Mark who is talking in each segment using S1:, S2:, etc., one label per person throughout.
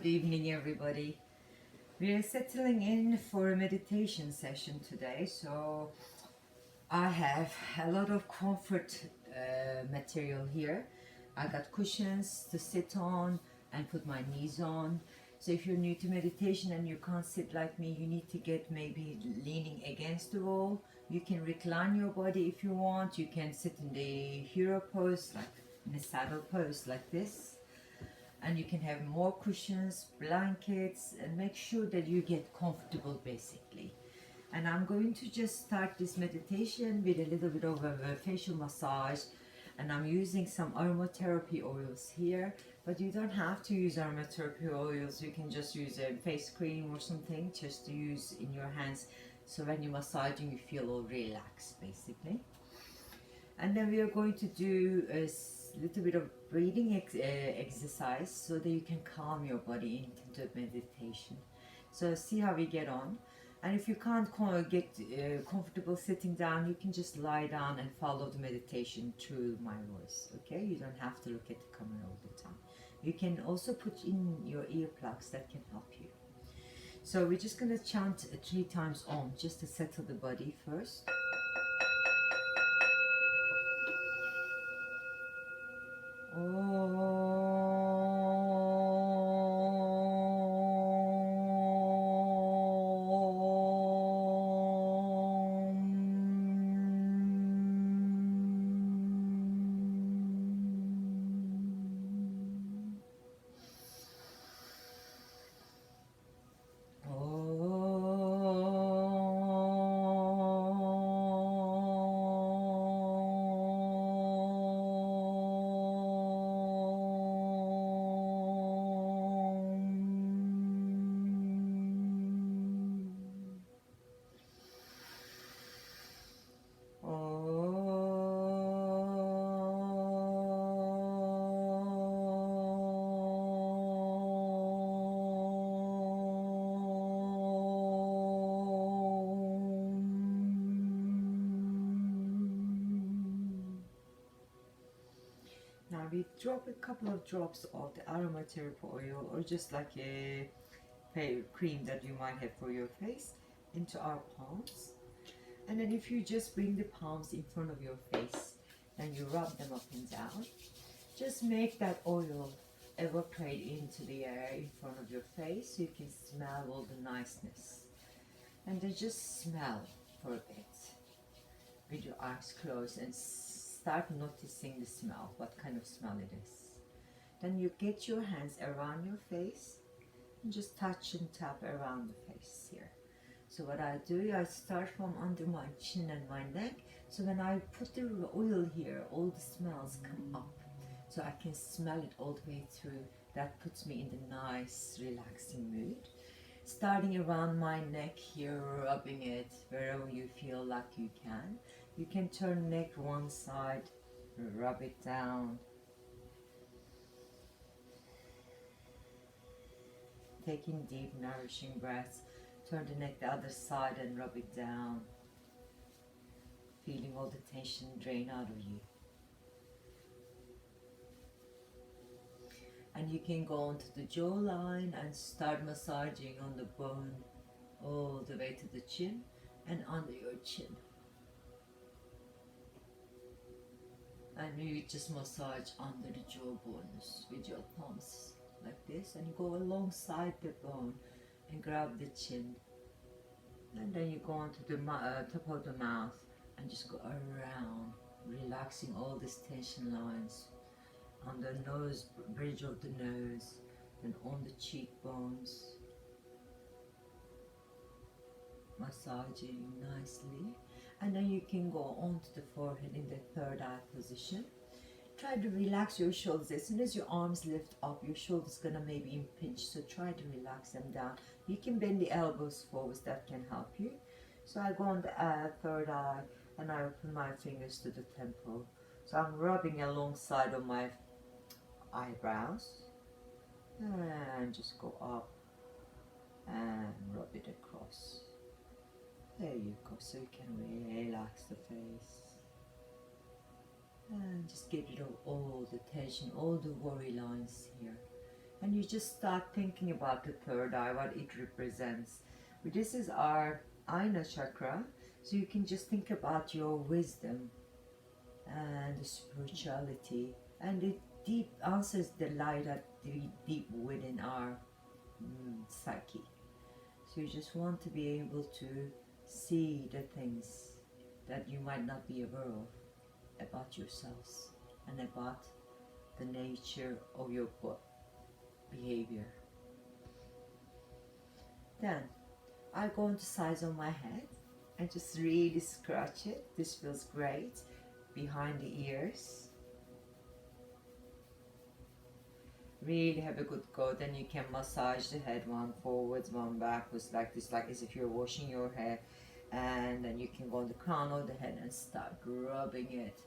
S1: Good evening, everybody. We are settling in for a meditation session today, so I have a lot of comfort material here. I got cushions to sit on and put my knees on. So if you're new to meditation and you can't sit like me, you need to get maybe leaning against the wall. You can recline your body if you want. You can sit in the hero pose, like in a saddle pose like this. And you can have more cushions, blankets, and make sure that you get comfortable basically. And I'm going to just start this meditation with a little bit of a facial massage, and I'm using some aromatherapy oils here, but you don't have to use aromatherapy oils. You can just use a face cream or something just to use in your hands, so when you're massaging you feel all relaxed basically. And then we are going to do a little bit of breathing exercise so that you can calm your body into meditation. So see how we get on. And if you can't get comfortable sitting down, you can just lie down and follow the meditation through my voice. Okay, you don't have to look at the camera all the time. You can also put in your earplugs, that can help you. So we're just going to chant 3 times Om just to settle the body first. Now we drop a couple of drops of the aromatherapy oil, or just like a cream that you might have for your face, into our palms. And then if you just bring the palms in front of your face, then you rub them up and down. Just make that oil evaporate into the air in front of your face so you can smell all the niceness. And then just smell for a bit with your eyes closed and start noticing the smell, what kind of smell it is. Then you get your hands around your face and just touch and tap around the face here. So what I do, I start from under my chin and my neck. So when I put the oil here, all the smells come up. So I can smell it all the way through. That puts me in the nice, relaxing mood. Starting around my neck here, rubbing it wherever you feel like you can. You can turn neck one side, rub it down. Taking deep, nourishing breaths. Turn the neck the other side and rub it down. Feeling all the tension drain out of you. And you can go onto the jawline and start massaging on the bone all the way to the chin and under your chin. And you just massage under the jawbones with your palms like this, and you go alongside the bone and grab the chin. And then you go onto the top of the mouth and just go around, relaxing all these tension lines on the nose, bridge of the nose, and on the cheekbones. Massaging nicely. And then you can go onto the forehead in the third eye position. Try to relax your shoulders. As soon as your arms lift up, your shoulders gonna maybe impinge, so try to relax them down. You can bend the elbows forwards, that can help you. So I go on the third eye and I open my fingers to the temple. So I'm rubbing alongside of my eyebrows and just go up and rub it across. There you go, so you can relax the face. And just get rid of all the tension, all the worry lines here. And you just start thinking about the third eye, what it represents. But this is our Aina chakra, so you can just think about your wisdom and the spirituality, and it deep answers the light that deep within our psyche. So you just want to be able to see the things that you might not be aware of about yourselves and about the nature of your behavior. Then I go into sides on my head and just really scratch it. This feels great. Behind the ears. Really have a good go. Then you can massage the head, one forwards, one backwards, like this, like as if you're washing your hair. And then you can go on the crown of the head and start rubbing it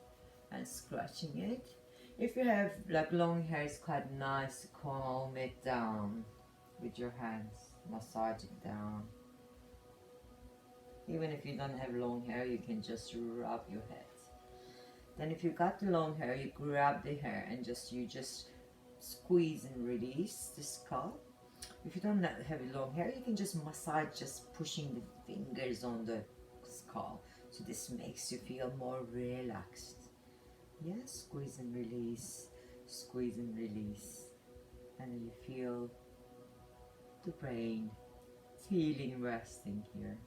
S1: and scratching it. If you have like long hair, it's quite nice to calm it down with your hands. Massage it down. Even if you don't have long hair, you can just rub your head. Then if you got the long hair, you grab the hair and you just squeeze and release the scalp. If you don't have long hair, you can just massage, just pushing the fingers on the scalp. So this makes you feel more relaxed. Yes, squeeze and release, squeeze and release. And then you feel the brain feeling resting here.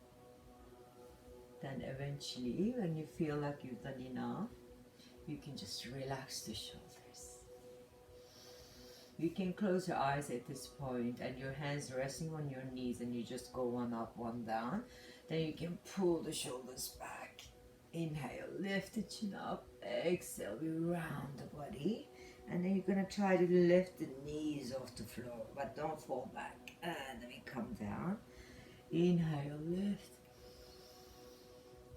S1: Then eventually, when you feel like you've done enough, you can just relax the shoulders. You can close your eyes at this point and your hands resting on your knees, and you just go one up, one down. Then you can pull the shoulders back. Inhale, lift the chin up. Exhale, we round the body. And then you're going to try to lift the knees off the floor, but don't fall back. And then we come down. Inhale, lift.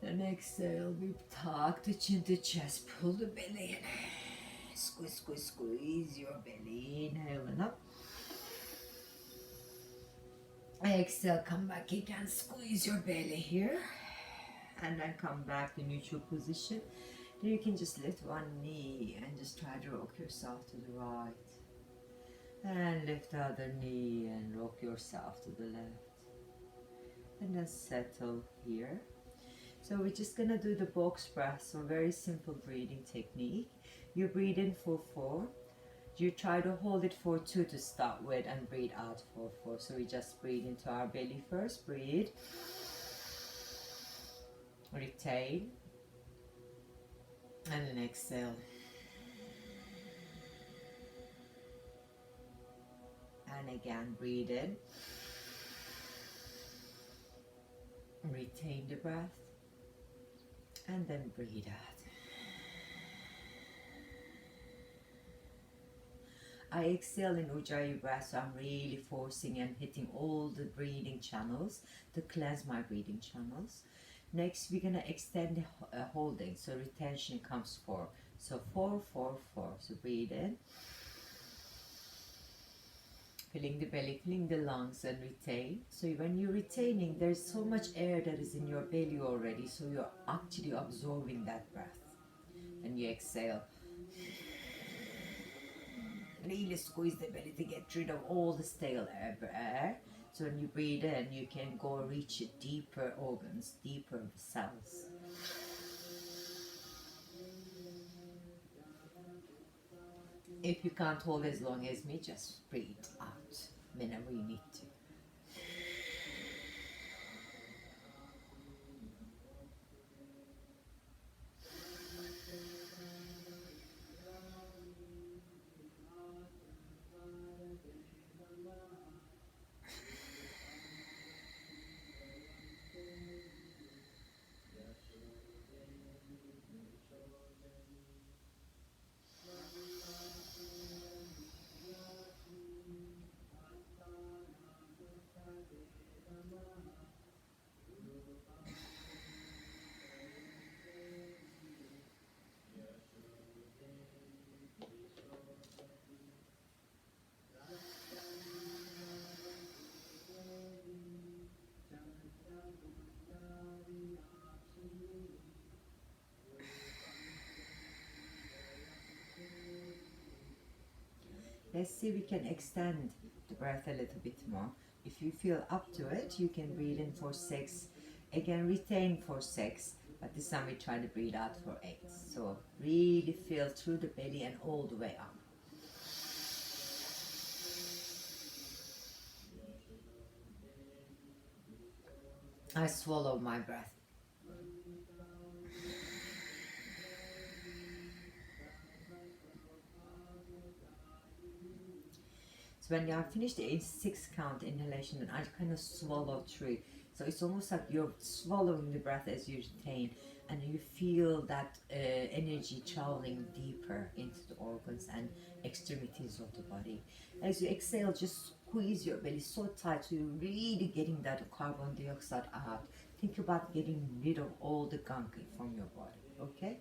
S1: And exhale, we tuck the chin to chest, pull the belly in. Squeeze, squeeze, squeeze your belly. Inhale and up. Exhale, come back again, squeeze your belly here. And then come back to neutral position. Then you can just lift one knee and just try to rock yourself to the right. And lift the other knee and rock yourself to the left. And then settle here. So we're just gonna do the box breath, so very simple breathing technique. You breathe in for 4. You try to hold it for 2 to start with and breathe out for 4. So we just breathe into our belly first, breathe. Retain. And then exhale. And again, breathe in. Retain the breath. And then breathe out. I exhale in Ujjayi breath, so I'm really forcing and hitting all the breathing channels to cleanse my breathing channels. Next, we're gonna extend the holding, so retention comes 4. So 4, 4, 4. So breathe in. Filling the belly, filling the lungs, and retain. So when you're retaining, there's so much air that is in your belly already, so you're actually absorbing that breath. And you exhale. Really squeeze the belly to get rid of all the stale air. So when you breathe in, you can go reach deeper organs, deeper cells. If you can't hold as long as me, just breathe out whenever you need to. Let's see if we can extend the breath a little bit more. If you feel up to it, you can breathe in for 6. Again, retain for 6. But this time we try to breathe out for 8. So really feel through the belly and all the way up. I swallow my breath. So when you are finished the 6 count inhalation, then I kind of swallow through. So it's almost like you're swallowing the breath as you retain, and you feel that energy traveling deeper into the organs and extremities of the body. As you exhale, just squeeze your belly so tight so you're really getting that carbon dioxide out. Think about getting rid of all the gunk from your body, okay?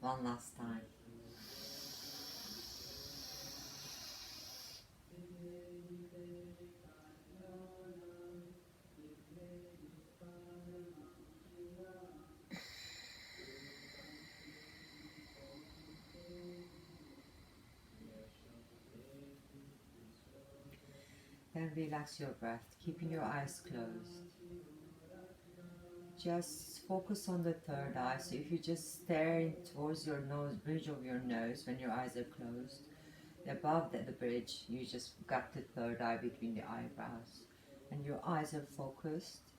S1: One last time. Then relax your breath, keeping your eyes closed. Just focus on the third eye. So if you just stare towards your nose, bridge of your nose when your eyes are closed, above the bridge, you just got the third eye between the eyebrows. And your eyes are focused.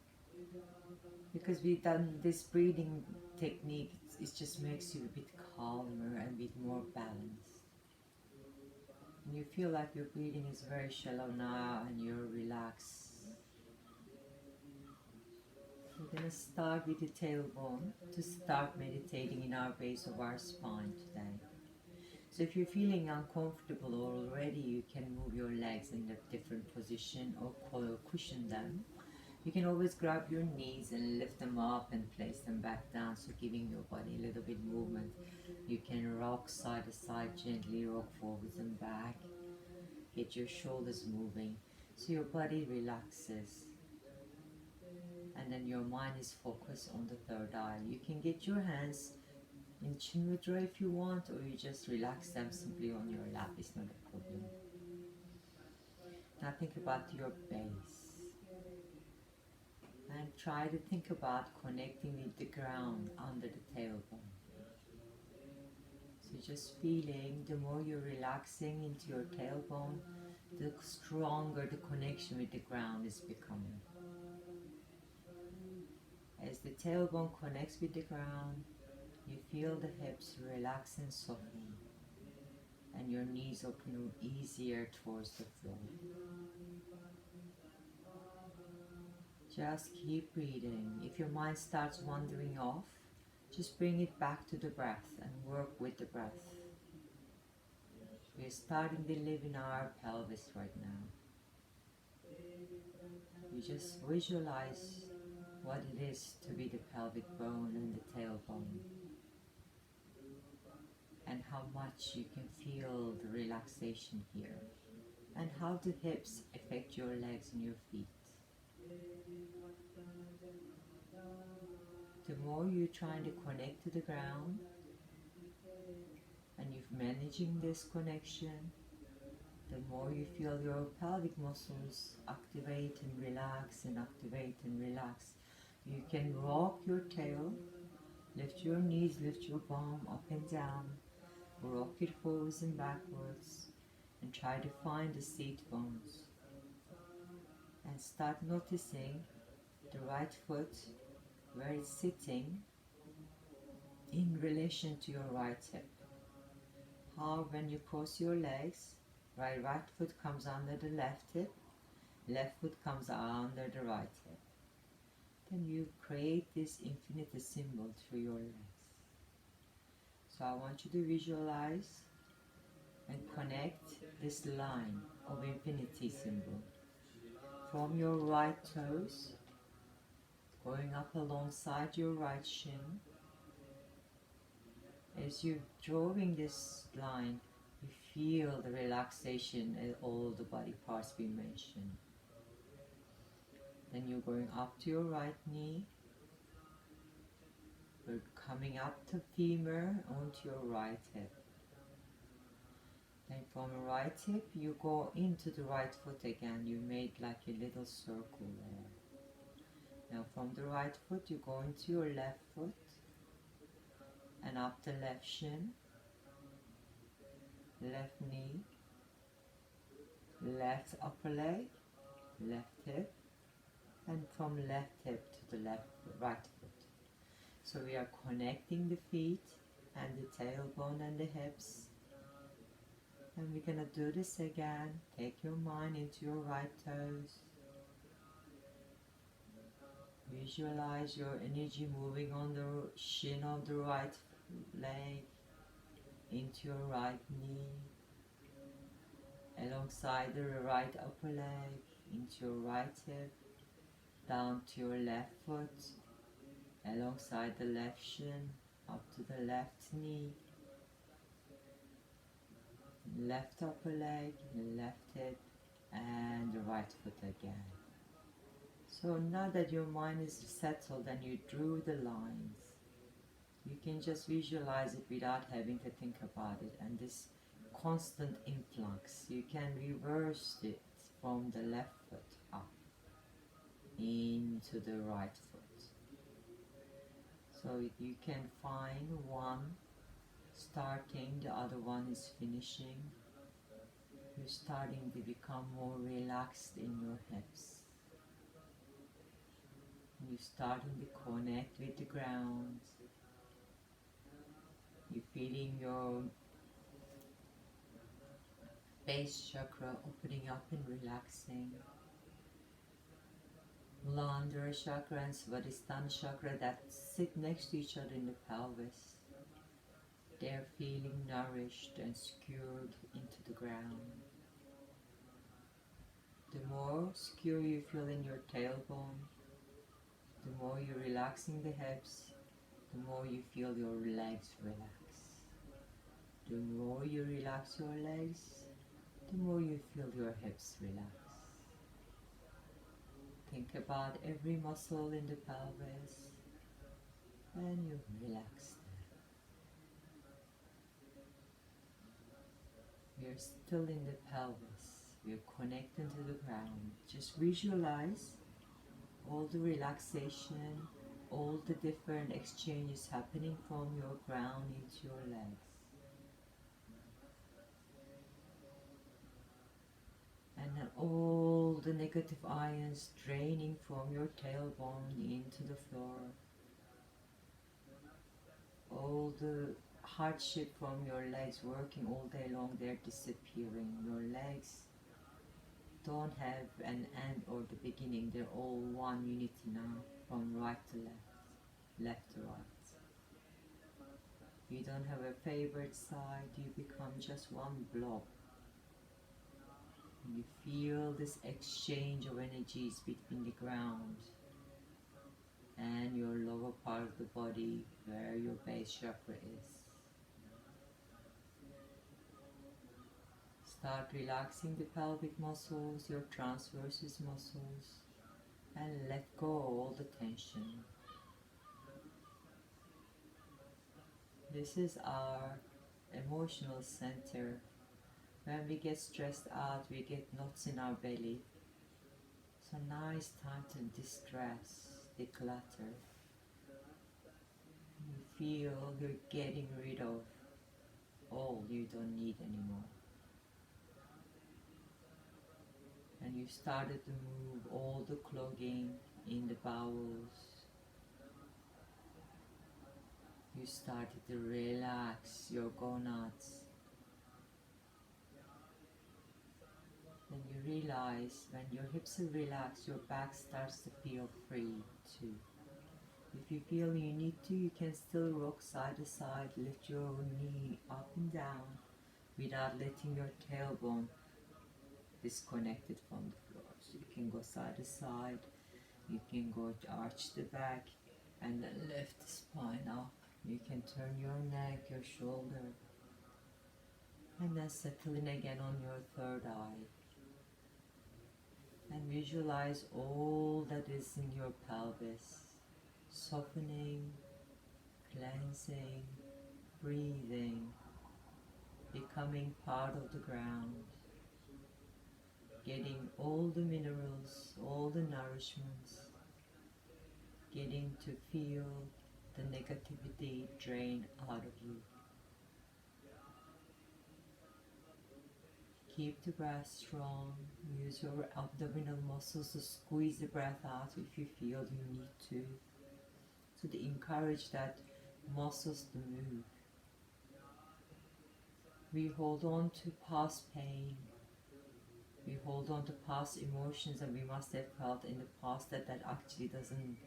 S1: Because we've done this breathing technique, it just makes you a bit calmer and a bit more balanced. And you feel like your breathing is very shallow now and you're relaxed. We're going to start with the tailbone to start meditating in our base of our spine today. So if you're feeling uncomfortable already, you can move your legs in a different position or cushion them. You can always grab your knees and lift them up and place them back down, so giving your body a little bit movement. You can rock side to side, gently rock forwards and back. Get your shoulders moving so your body relaxes. And then your mind is focused on the third eye. You can get your hands in chin mudra if you want, or you just relax them simply on your lap. It's not a problem. Now think about your base. And try to think about connecting with the ground under the tailbone. So just feeling, the more you're relaxing into your tailbone, the stronger the connection with the ground is becoming. As the tailbone connects with the ground, you feel the hips relax and soften, and your knees open easier towards the floor. Just keep breathing. If your mind starts wandering off, just bring it back to the breath and work with the breath. We're starting to live in our pelvis right now. You just visualize what it is to be the pelvic bone and the tailbone, and how much you can feel the relaxation here, and how the hips affect your legs and your feet. The more you're trying to connect to the ground and you're managing this connection, the more you feel your pelvic muscles activate and relax and activate and relax. You can rock your tail, lift your knees, lift your bum up and down, rock it forwards and backwards, and try to find the seat bones. And start noticing the right foot, where it's sitting in relation to your right hip. How when you cross your legs, right foot comes under the left hip, left foot comes under the right hip. Then you create this infinity symbol through your legs. So I want you to visualize and connect this line of infinity symbol from your right toes, going up alongside your right shin. As you're drawing this line, you feel the relaxation in all the body parts we mentioned. Then you're going up to your right knee. We're coming up the femur onto your right hip. Then from the right hip, you go into the right foot again. You made like a little circle there. Now from the right foot, you go into your left foot and up the left shin, left knee, left upper leg, left hip, and from left hip to the right foot. So we are connecting the feet and the tailbone and the hips. And we're going to do this again. Take your mind into your right toes. Visualize your energy moving on the shin of the right leg, into your right knee, alongside the right upper leg, into your right hip, down to your left foot, alongside the left shin, up to the left knee, left upper leg, left hip, and the right foot again. So now that your mind is settled and you drew the lines, you can just visualize it without having to think about it. And this constant influx, you can reverse it from the left foot up into the right foot. So you can find one starting, the other one is finishing. You're starting to become more relaxed in your hips. You're starting to connect with the ground. You're feeling your base chakra opening up and relaxing. Muladhara chakra and Svadhisthana chakra that sit next to each other in the pelvis. They're feeling nourished and secured into the ground. The more secure you feel in your tailbone, the more you're relaxing the hips, the more you feel your legs relax. The more you relax your legs, the more you feel your hips relax. Think about every muscle in the pelvis and you relax them. We are still in the pelvis. We are connected to the ground. Just visualize all the relaxation, all the different exchanges happening from your ground into your legs. And then all the negative ions draining from your tailbone into the floor. All the hardship from your legs working all day long, they're disappearing. Your legs don't have an end or the beginning. They're all one unity now, from right to left, left to right. You don't have a favorite side. You become just one blob. You feel this exchange of energies between the ground and your lower part of the body where your base chakra is. Start relaxing the pelvic muscles, your transversus muscles, and let go all the tension. This is our emotional center. When we get stressed out, we get knots in our belly. So now it's time to distress, declutter. You feel you're getting rid of all you don't need anymore. And you started to move all the clogging in the bowels. You started to relax your gonads. Then you realize when your hips are relaxed, your back starts to feel free too. If you feel you need to, you can still rock side to side, lift your knee up and down without letting your tailbone disconnected from the floor. So you can go side to side, you can go to arch the back and then lift the spine up. You can turn your neck, your shoulder, and then settle in again on your third eye. And visualize all that is in your pelvis, softening, cleansing, breathing, becoming part of the ground, getting all the minerals, all the nourishments, getting to feel the negativity drain out of you. Keep the breath strong. Use your abdominal muscles to squeeze the breath out if you feel you need to. So to encourage that muscles to move. We hold on to past pain. We hold on to past emotions that we must have felt in the past that actually doesn't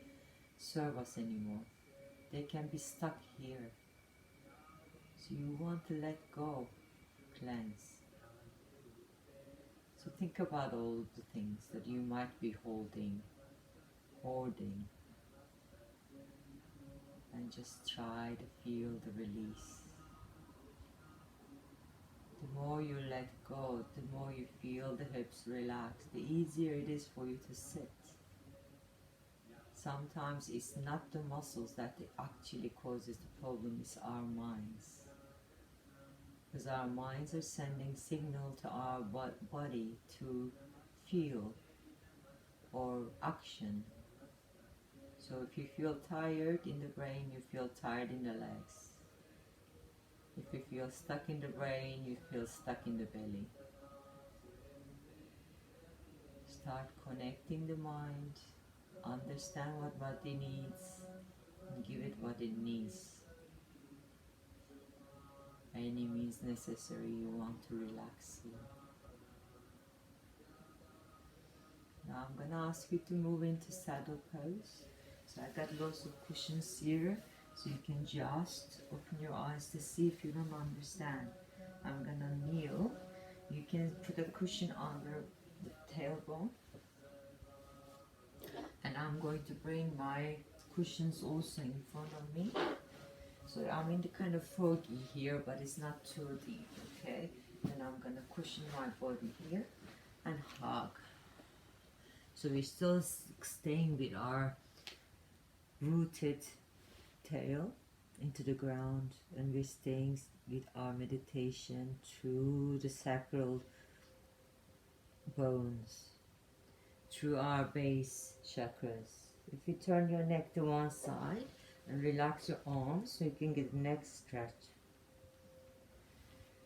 S1: serve us anymore. They can be stuck here. So you want to let go, cleanse. So think about all the things that you might be holding, hoarding, and just try to feel the release. The more you let go, the more you feel the hips relax, the easier it is for you to sit. Sometimes it's not the muscles that actually causes the problem, it's our minds. Because our minds are sending signal to our body to feel or action. So if you feel tired in the brain, you feel tired in the legs. If you feel stuck in the brain, you feel stuck in the belly. Start connecting the mind, understand what body needs, and give it what it needs. Any means necessary you want to relax you. Now I'm going to ask you to move into saddle pose. So I got lots of cushions here, so you can just open your eyes to see if you don't understand. I'm going to kneel. You can put a cushion under the tailbone. And I'm going to bring my cushions also in front of me. So I'm in the kind of froggy here, but it's not too deep, okay? And I'm gonna cushion my body here and hug. So we're still staying with our rooted tail into the ground, and we're staying with our meditation through the sacral bones, through our base chakras. If you turn your neck to one side, and relax your arms so you can get the neck stretch.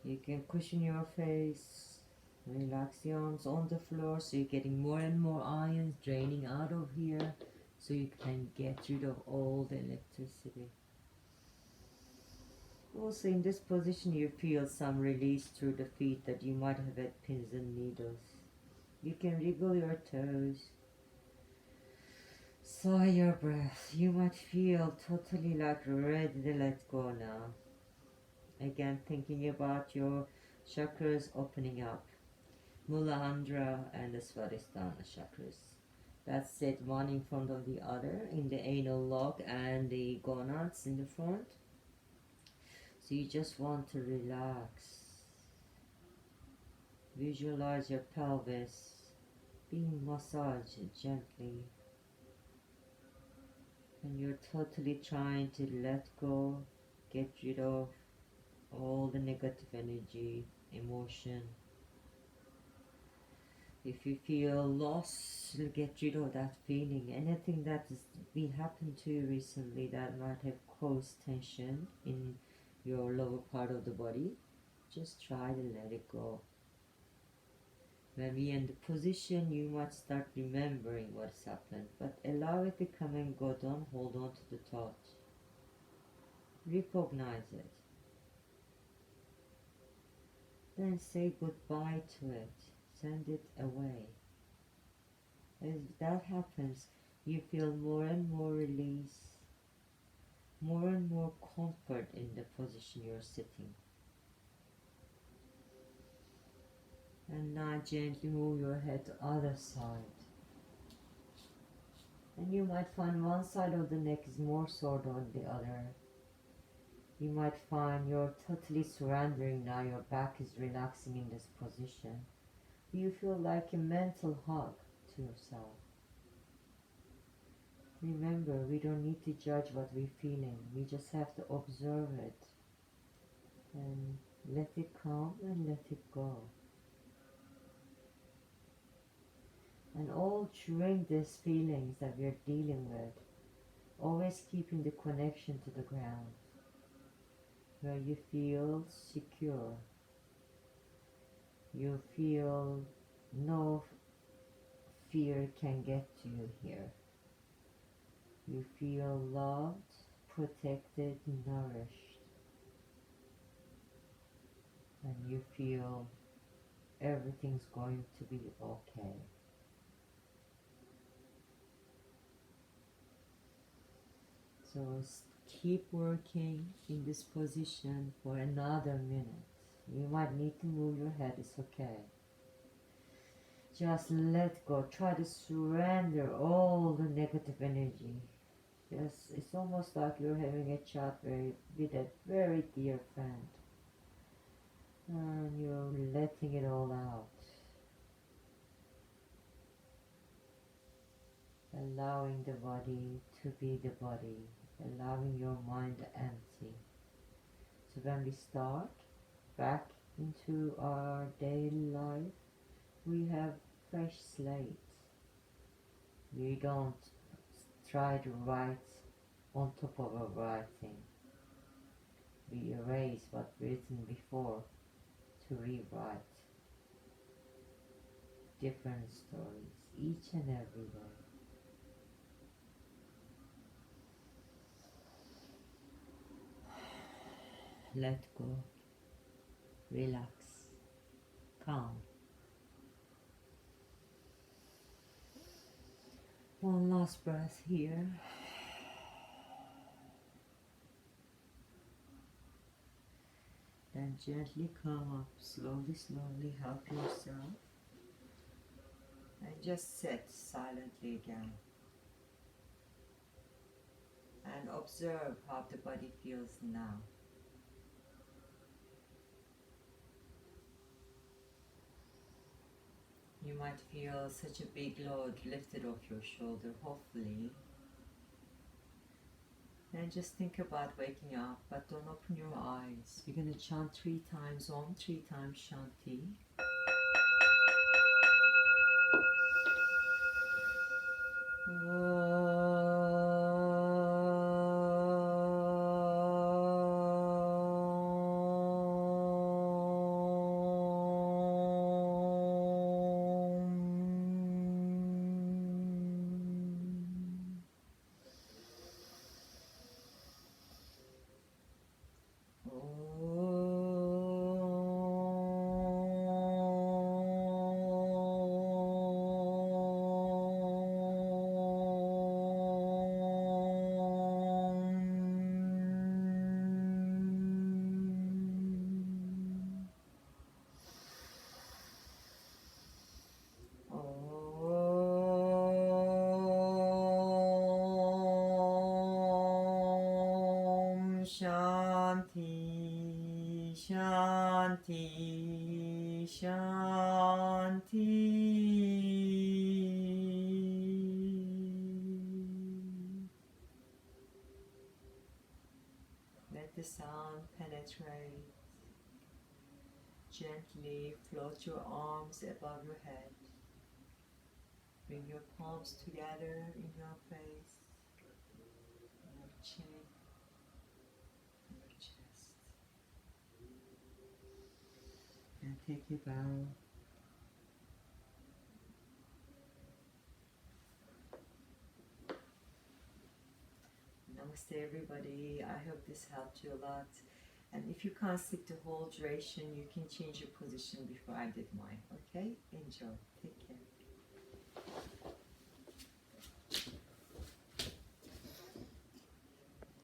S1: You can cushion your face, relax the arms on the floor so you're getting more and more ions draining out of here so you can get rid of all the electricity. Also in this position you feel some release through the feet that you might have had pins and needles. You can wriggle your toes. Sigh your breath. You might feel totally like ready to let go now. Again, thinking about your chakras opening up. Muladhara and the Svadhisthana chakras. That's it, one in front of the other in the anal lock and the gonads in the front. So you just want to relax. Visualize your pelvis being massaged gently
S2: And you're totally trying to let go, get rid of all the negative energy, emotion. If you feel lost, get rid of that feeling. Anything that has been happened to you recently that might have caused tension in your lower part of the body, just try to let it go. When we're in the position, you might start remembering what's happened, but allow it to come and go. Don't hold on to the thought. Recognize it. Then say goodbye to it. Send it away. As that happens, you feel more and more release, more and more comfort in the position you're sitting. And now gently move your head to other side. And you might find one side of the neck is more sore than the other. You might find you're totally surrendering now, your back is relaxing in this position. You feel like a mental hug to yourself. Remember, we don't need to judge what we're feeling. We just have to observe it and let it come and let it go. And all during these feelings that we're dealing with, always keeping the connection to the ground, where you feel secure. You feel no fear can get to you here. You feel loved, protected, nourished. And you feel everything's going to be okay. So keep working in this position for another minute. You might need to move your head, it's okay. Just let go. Try to surrender all the negative energy. It's almost like you're having a chat with a very dear friend. And you're letting it all out. Allowing the body to be the body. Allowing your mind empty. So when we start back into our daily life, we have fresh slate. We don't try to write on top of a writing. We erase what's written before to rewrite different stories each and every day. Let go, relax, calm. One last breath here. Then gently come up, slowly help yourself. And just sit silently again. And observe how the body feels now. You might feel such a big load lifted off your shoulder, hopefully. And just think about waking up, but don't open your eyes. We're going to chant 3 times Om, 3 times Shanti. Shanti, Shanti, Shanti.
S1: let the sound penetrate. Gently float your arms above your head. Bring your palms together in your face, your chin, your chest. And take a bow. Namaste everybody. I hope this helped you a lot. And if you can't stick the whole duration, you can change your position before I did mine. Okay? Enjoy. Take care.